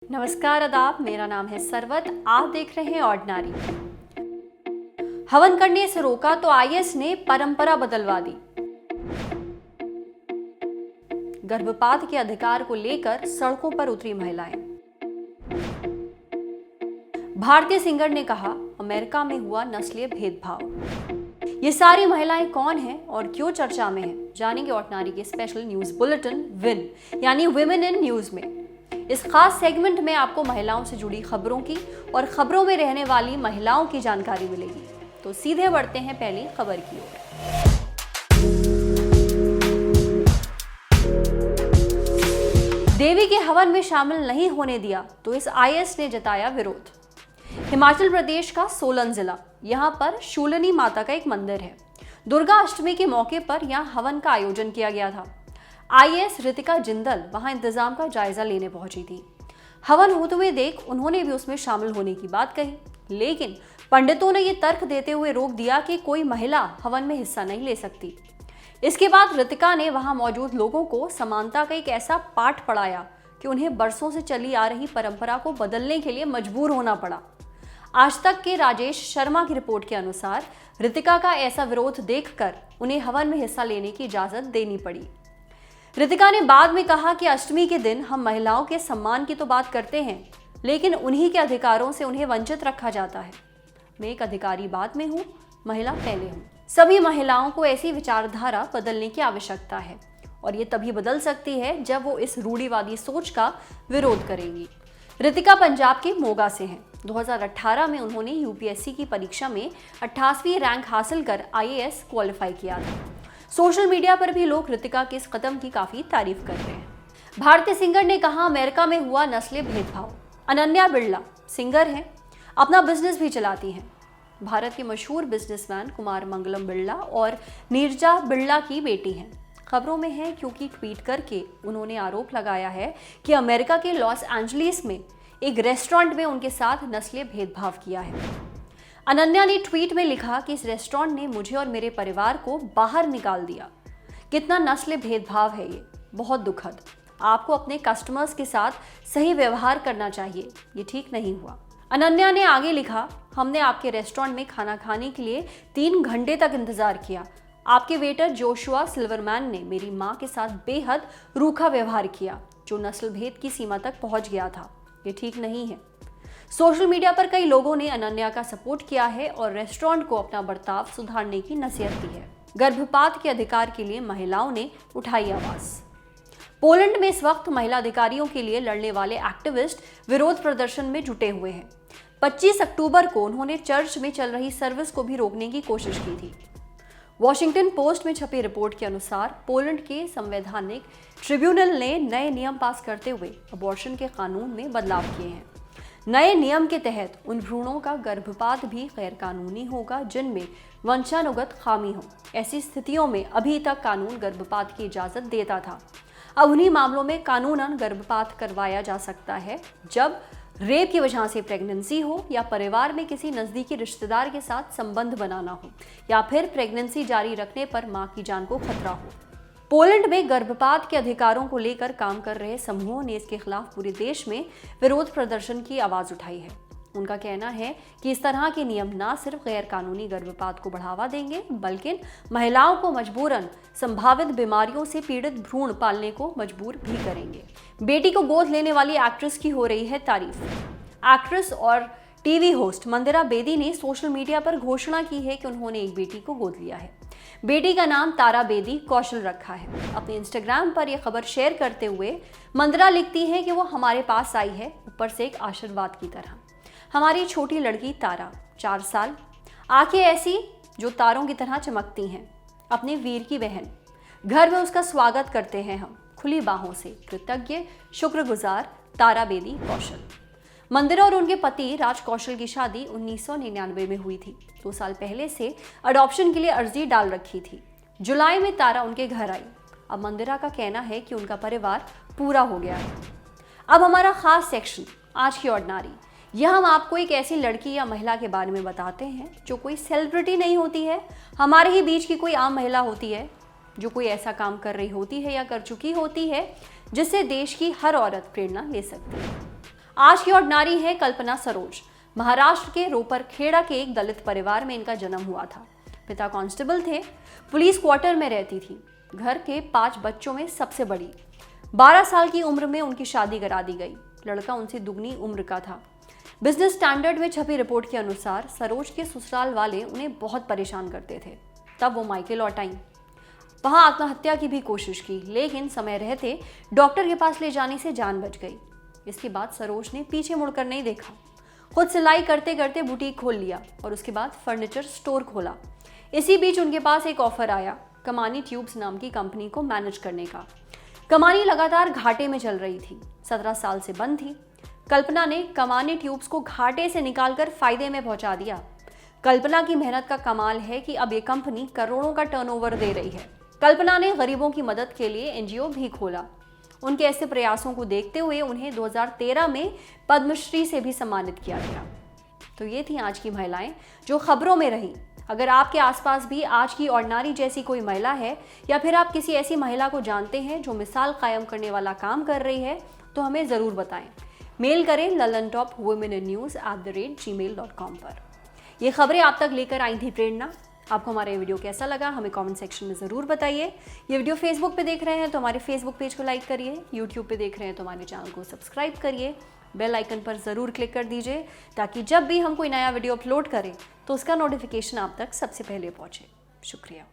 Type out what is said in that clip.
नमस्कार आदाब, मेरा नाम है सरवत। आप देख रहे हैं ऑर्डिनरी। हवन करने से रोका तो आईएस ने परंपरा बदलवा दी। गर्भपात के अधिकार को लेकर सड़कों पर उतरी महिलाएं। भारतीय सिंगर ने कहा, अमेरिका में हुआ नस्लीय भेदभाव। ये सारी महिलाएं कौन हैं और क्यों चर्चा में हैं, जानेंगे ऑर्डिनरी के स्पेशल न्यूज बुलेटिन विन यानी विमेन इन न्यूज में। इस खास सेगमेंट में आपको महिलाओं से जुड़ी खबरों की और खबरों में रहने वाली महिलाओं की जानकारी मिलेगी। तो सीधे बढ़ते हैं पहली खबर की ओर। देवी के हवन में शामिल नहीं होने दिया तो इस आईएस ने जताया विरोध। हिमाचल प्रदेश का सोलन जिला, यहाँ पर शूलिनी माता का एक मंदिर है। दुर्गा अष्टमी के मौके पर यहाँ हवन का आयोजन किया गया था। आईएएस रितिका जिंदल वहां इंतजाम का जायजा लेने पहुंची थी। हवन होते हुए देख उन्होंने भी उसमें शामिल होने की बात कही, लेकिन पंडितों ने ये तर्क देते हुए रोक दिया कि कोई महिला हवन में हिस्सा नहीं ले सकती। इसके बाद रितिका ने वहां मौजूद लोगों को समानता का एक ऐसा पाठ पढ़ाया कि उन्हें बरसों से चली आ रही परंपरा को बदलने के लिए मजबूर होना पड़ा। आज तक के राजेश शर्मा की रिपोर्ट के अनुसार रितिका का ऐसा विरोध देखकर उन्हें हवन में हिस्सा लेने की इजाजत देनी पड़ी। रितिका ने बाद में कहा कि अष्टमी के दिन हम महिलाओं के सम्मान की तो बात करते हैं, लेकिन उन्हीं के अधिकारों से उन्हें वंचित रखा जाता है। मैं एक अधिकारी बाद में हूँ, महिला पहले हूँ। सभी महिलाओं को ऐसी विचारधारा बदलने की आवश्यकता है और ये तभी बदल सकती है जब वो इस रूढ़िवादी सोच का विरोध करेंगी। रितिका पंजाब के मोगा से हैं। 2018 में उन्होंने यूपीएससी की परीक्षा में 88वीं रैंक हासिल कर आईएएस क्वालिफाई किया था। सोशल मीडिया पर भी लोग रितिका के इस कदम की काफी तारीफ कर रहे हैं। भारतीय सिंगर ने कहा, अमेरिका में हुआ नस्लीय भेदभाव। अनन्या बिरला सिंगर हैं, अपना बिजनेस भी चलाती हैं। भारत के मशहूर बिजनेसमैन कुमार मंगलम बिरला और नीरजा बिरला की बेटी हैं। खबरों में है क्योंकि ट्वीट करके उन्होंने आरोप लगाया है कि अमेरिका के लॉस एंजलिस में एक रेस्टोरेंट में उनके साथ नस्लीय भेदभाव किया है। अनन्या ने ट्वीट में लिखा कि इस रेस्टोरेंट ने मुझे और मेरे परिवार को बाहर निकाल दिया। कितना नस्लीय भेदभाव है ये, बहुत दुखद। आपको अपने कस्टमर्स के साथ सही व्यवहार करना चाहिए, ये ठीक नहीं हुआ। अनन्या ने आगे लिखा, हमने आपके रेस्टोरेंट में खाना खाने के लिए 3 घंटे तक इंतजार किया। आपके वेटर जोशुआ सिल्वरमैन ने मेरी माँ के साथ बेहद रूखा व्यवहार किया, जो नस्ल भेद की सीमा तक पहुंच गया था। ये ठीक नहीं है। सोशल मीडिया पर कई लोगों ने अनन्या का सपोर्ट किया है और रेस्टोरेंट को अपना बर्ताव सुधारने की नसीहत दी है। गर्भपात के अधिकार के लिए महिलाओं ने उठाई आवाज। पोलैंड में इस वक्त महिला अधिकारियों के लिए लड़ने वाले एक्टिविस्ट विरोध प्रदर्शन में जुटे हुए हैं। 25 अक्टूबर को उन्होंने चर्च में चल रही सर्विस को भी रोकने की कोशिश की थी। वॉशिंगटन पोस्ट में छपी रिपोर्ट के अनुसार पोलैंड के संवैधानिक ट्रिब्यूनल ने नए नियम पास करते हुए अबॉर्शन के कानून में बदलाव किए हैं। नए नियम के तहत उन भ्रूणों का गर्भपात भी गैर कानूनी होगा जिनमें वंशानुगत खामी हो। ऐसी स्थितियों में अभी तक कानून गर्भपात की इजाजत देता था। अब उन्हीं मामलों में कानूनन गर्भपात करवाया जा सकता है जब रेप की वजह से प्रेगनेंसी हो या परिवार में किसी नजदीकी रिश्तेदार के साथ संबंध बनाना हो या फिर प्रेगनेंसी जारी रखने पर मां की जान को खतरा हो। पोलैंड में गर्भपात के अधिकारों को लेकर काम कर रहे समूहों ने इसके खिलाफ पूरे देश में विरोध प्रदर्शन की आवाज उठाई है। उनका कहना है कि इस तरह के नियम न सिर्फ गैर कानूनी गर्भपात को बढ़ावा देंगे, बल्कि महिलाओं को मजबूरन संभावित बीमारियों से पीड़ित भ्रूण पालने को मजबूर भी करेंगे। बेटी को गोद लेने वाली एक्ट्रेस की हो रही है तारीफ। एक्ट्रेस और टीवी होस्ट मंदिरा बेदी ने सोशल मीडिया पर घोषणा की है कि उन्होंने एक बेटी को गोद लिया है। बेटी का नाम तारा बेदी कौशल रखा है। अपने इंस्टाग्राम पर यह खबर शेयर करते हुए मंदिरा लिखती है कि वो हमारे पास आई है, ऊपर से एक आशीर्वाद की तरह। हमारी छोटी लड़की तारा, 4 साल, आंखें ऐसी जो तारों की तरह चमकती हैं। अपने वीर की बहन, घर में उसका स्वागत करते हैं हम खुली बाहों से। कृतज्ञ शुक्रगुजार तारा बेदी कौशल। मंदिरा और उनके पति राज कौशल की शादी 1999 में हुई थी। 2 साल पहले से अडॉप्शन के लिए अर्जी डाल रखी थी। जुलाई में तारा उनके घर आई। अब मंदिरा का कहना है कि उनका परिवार पूरा हो गया है। अब हमारा खास सेक्शन, आज की ऑर्डिनरी। यह हम आपको एक ऐसी लड़की या महिला के बारे में बताते हैं जो कोई सेलिब्रिटी नहीं होती है, हमारे ही बीच की कोई आम महिला होती है जो कोई ऐसा काम कर रही होती है या कर चुकी होती है जिससे देश की हर औरत प्रेरणा ले सकती है। आज की और नारी है कल्पना सरोज। महाराष्ट्र के रोपरखेड़ा के एक दलित परिवार में इनका जन्म हुआ था। पिता कांस्टेबल थे, पुलिस क्वार्टर में रहती थी। घर के 5 बच्चों में सबसे बड़ी। 12 साल की उम्र में उनकी शादी करा दी गई। लड़का उनसे दुगनी उम्र का था। बिजनेस स्टैंडर्ड में छपी रिपोर्ट के अनुसार सरोज के ससुराल वाले उन्हें बहुत परेशान करते थे। तब वो मायके लौट आईं। वहां आत्महत्या की भी कोशिश की, लेकिन समय रहते डॉक्टर के पास ले जाने से जान बच गई। इसके बाद सरोज ने पीछे मुड़कर नहीं देखा। खुद सिलाई करते करते बुटीक खोल लिया और उसके बाद फर्नीचर स्टोर खोला। इसी बीच उनके पास एक ऑफर आया कमानी ट्यूब्स नाम की कंपनी को मैनेज करने का। कमानी लगातार घाटे में चल रही थी, 17 साल से बंद थी। कल्पना ने कमानी ट्यूब्स को घाटे से निकालकर फायदे में पहुंचा दिया। कल्पना की मेहनत का कमाल है कि अब ये कंपनी करोड़ों का टर्नओवर दे रही है। कल्पना ने गरीबों की मदद के लिए एनजीओ भी खोला। उनके ऐसे प्रयासों को देखते हुए उन्हें 2013 में पद्मश्री से भी सम्मानित किया गया। तो ये थी आज की महिलाएं जो खबरों में रही। अगर आपके आसपास भी आज की और नारी जैसी कोई महिला है या फिर आप किसी ऐसी महिला को जानते हैं जो मिसाल कायम करने वाला काम कर रही है, तो हमें ज़रूर बताएं। मेल करें lallantopwomeninnews@gmail.com पर। ये खबरें आप तक लेकर आई थी प्रेरणा। आपको हमारा ये वीडियो कैसा लगा हमें कमेंट सेक्शन में ज़रूर बताइए। ये वीडियो फेसबुक पे देख रहे हैं तो हमारे फेसबुक पेज को लाइक करिए, यूट्यूब पे देख रहे हैं तो हमारे चैनल को सब्सक्राइब करिए, बेल आइकन पर ज़रूर क्लिक कर दीजिए ताकि जब भी हम कोई नया वीडियो अपलोड करें तो उसका नोटिफिकेशन आप तक सबसे पहले पहुँचे। शुक्रिया।